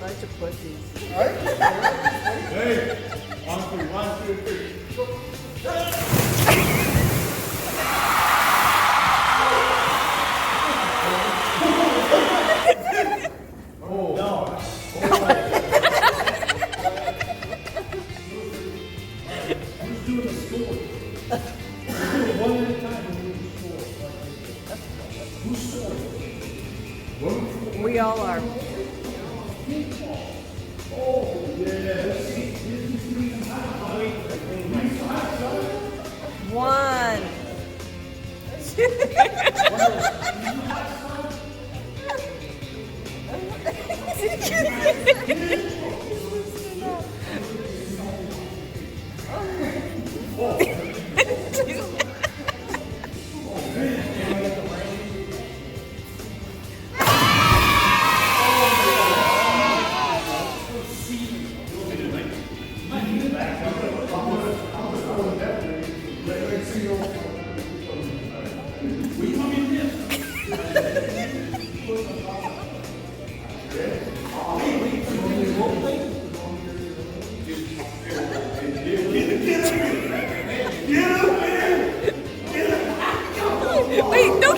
Bunch of pussies. Hey, on three, 1, 2, 3. Oh no! Who's doing the score? We're doing one at a time. Who's scoring? We all are. Oh yeah. One. Wait, no.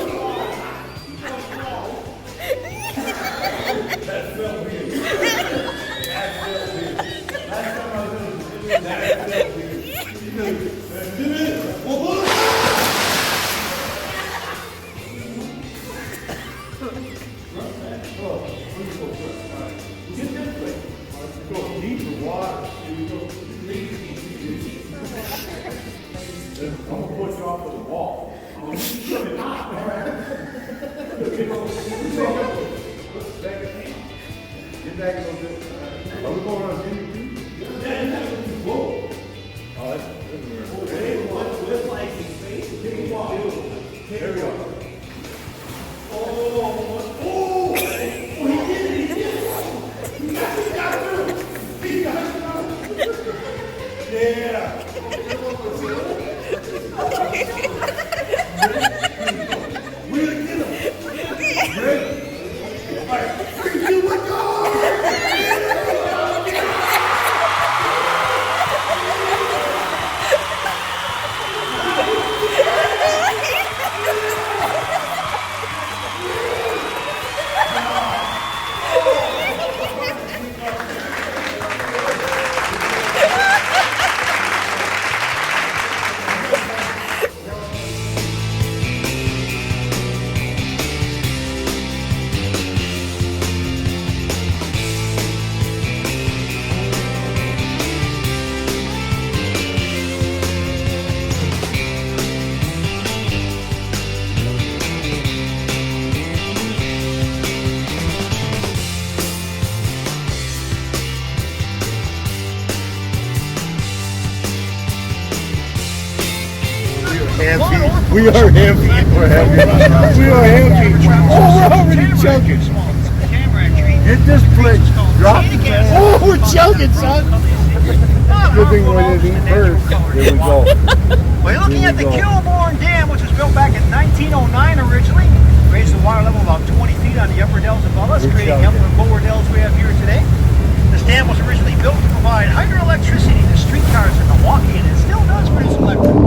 I'm gonna push you off to the wall. Get back a little bit. Are we going on Jimmy? Whoa. Oh, that's weird. There we go. Oh, he did it. He got through. He got through. Yeah. We're gonna get him. Ready? All right. 3, 2, 1, go! We are heavy. We're heavy. We are heavy. Oh, we're already choking. Get this place. Drop the can. Oh, we're choking, son. Good thing we didn't eat first. Here we go. We're looking at the Kilbourne Dam, which was built back in 1909 originally. Raised the water level about 20 feet on the upper dells above us, creating the upper and lower dells we have here today. This dam was originally built to provide hydroelectricity to streetcars in Milwaukee, and it still does produce electricity.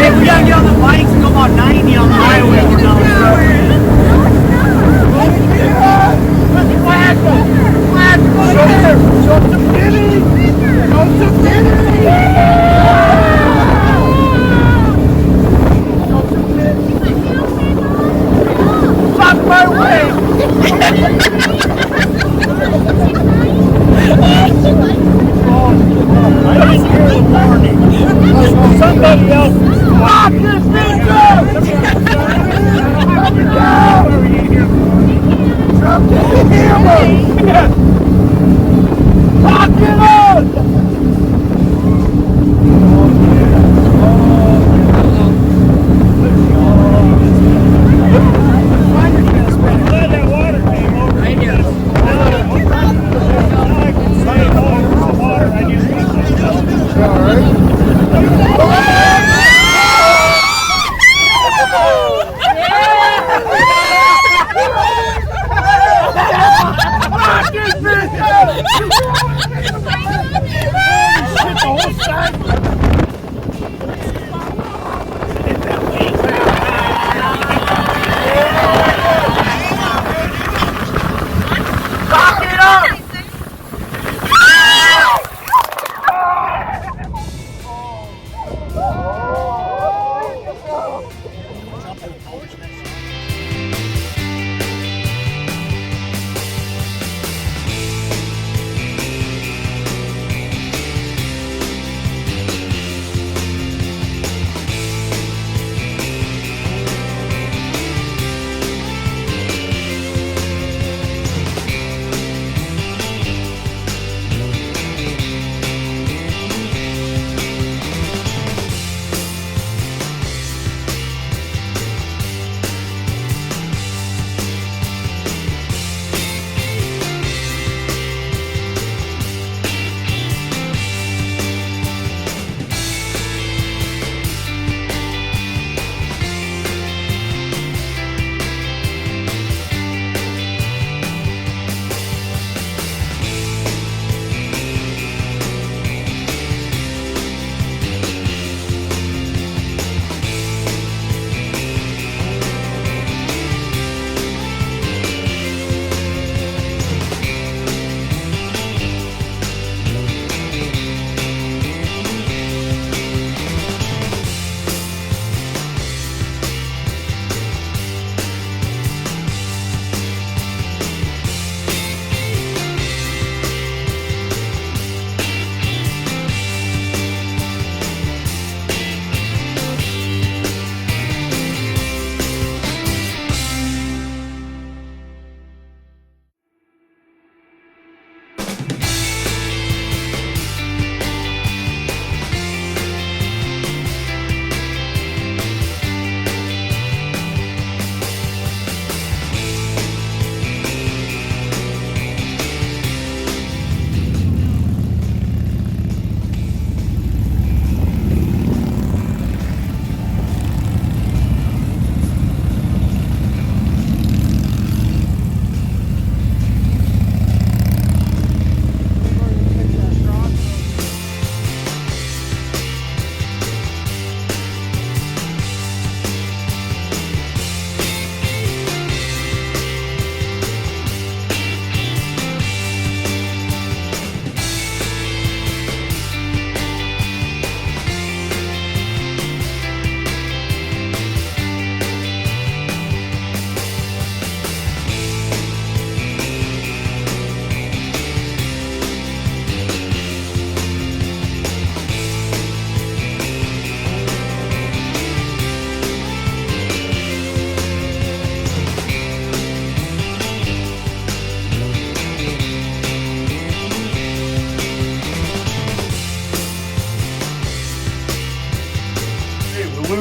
Hey, we gotta get on the bikes and go about 90 on the highway. We're down the road. Somebody else. Fuck this bitch up! Drop the hammer! Fuck it up! Glad that water came over. I know.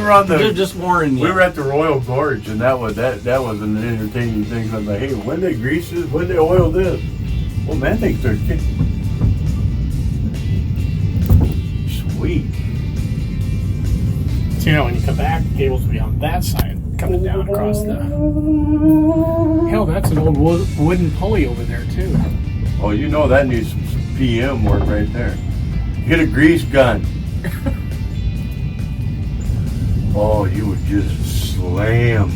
were on the. Just warning you. We were at the Royal Gorge, and that was an entertaining thing. I was like, hey, when they grease this, when they oil this. Well, man, thinks they're sweet. So, you know, when you come back, the cables will be on that side, coming down across the. Hell, that's an old wooden pulley over there too. Oh, you know that needs some PM work right there. Get a grease gun. Oh, you would just slam.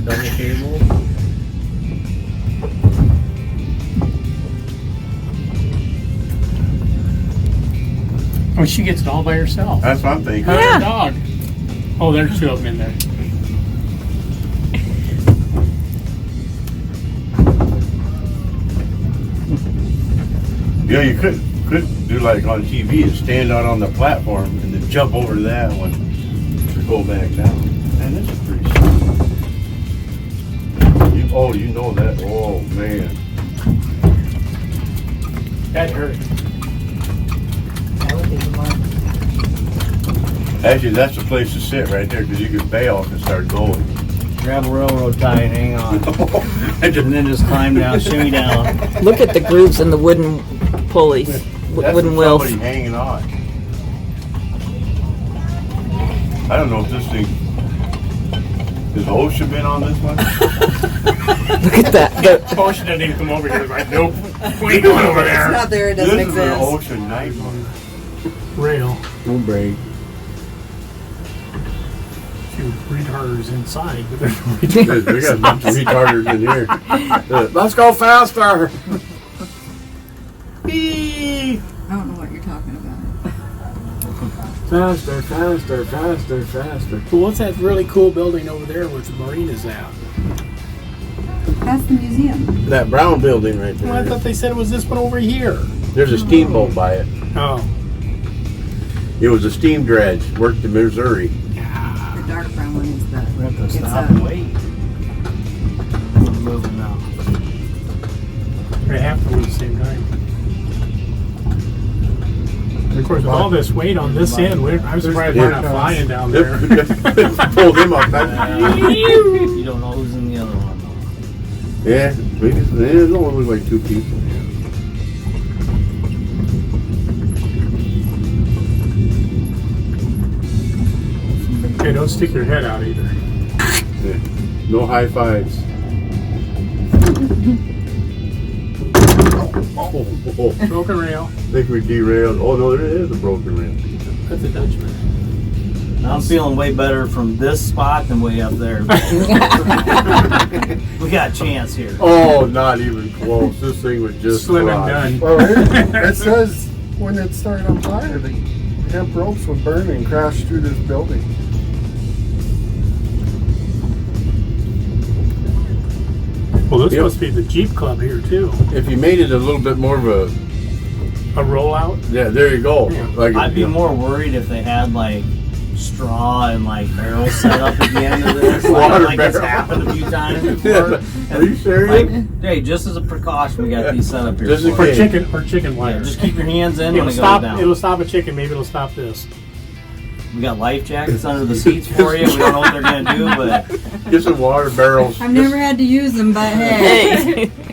Double cable. Oh, she gets it all by herself. That's what I'm thinking. Her Yeah. dog. Oh, there's two of them in there. Yeah, you could do like on TV and stand out on the platform and then jump over to that one to go back down. Man, this is pretty sweet. You know that. Oh man. That hurt. Actually, that's the place to sit right there because you could bail and start going. Grab a railroad tie and hang on. And then just climb down, shimmy down. Look at the grooves in the wooden pulleys, That's wooden from wheels. somebody hanging on. I don't know if this thing. Has OSHA been on this one? Look at that. Oh, she doesn't even come over here. Like, nope. We ain't going over It's there. not there. It This doesn't is an exist. OSHA night one. Rail. Don't break. Two retarders inside, but there's no We retarders. got a bunch of retarders in here. Let's go faster. Beep. I don't know what you're talking about. Faster, faster, faster, faster. Well, what's that really cool building over there where the marinas at? That's the museum. That brown building right Well, I there. thought they said it was this one over here. There's a steamboat by it. Oh. It was a steam dredge. Worked in Missouri. The dark brown one is the. We have to It's stop a- and wait. We're moving now. They have to move at the same time. Of course, with all this weight on this end, I'm surprised we're not flying down there. Pulled him up. You don't know who's in the other one though. Yeah, it only look like two people. Hey, don't stick your head out either. Yeah. No high fives. Oh, Broken rail. I think we derailed. Oh no, there is a broken rail. That's a Dutchman. Now I'm feeling way better from this spot than way up there. We got a chance here. Oh, not even close. This thing was just Slim and fly. done. Well, it says when it started on fire, the hemp ropes would burn and crash through this building. Well, this Yep. must be the Jeep Club here too. If you made it a little bit more of a, A rollout. yeah, there you go. Yeah. Like I'd be more worried if they had like straw and like barrels set up at the end of this. Water Like it's barrel. happened a few times before. Are you serious? Like, hey, just as a precaution, we got these set up here. Just in for you. case. Chicken Yeah, wires. just keep your hands in when It'll it goes stop. down. It'll stop a chicken. Maybe it'll stop this. We got life jackets under the seats for you. We don't know what they're gonna do, but Get some water barrels. I've never had to use them, but hey. Hey.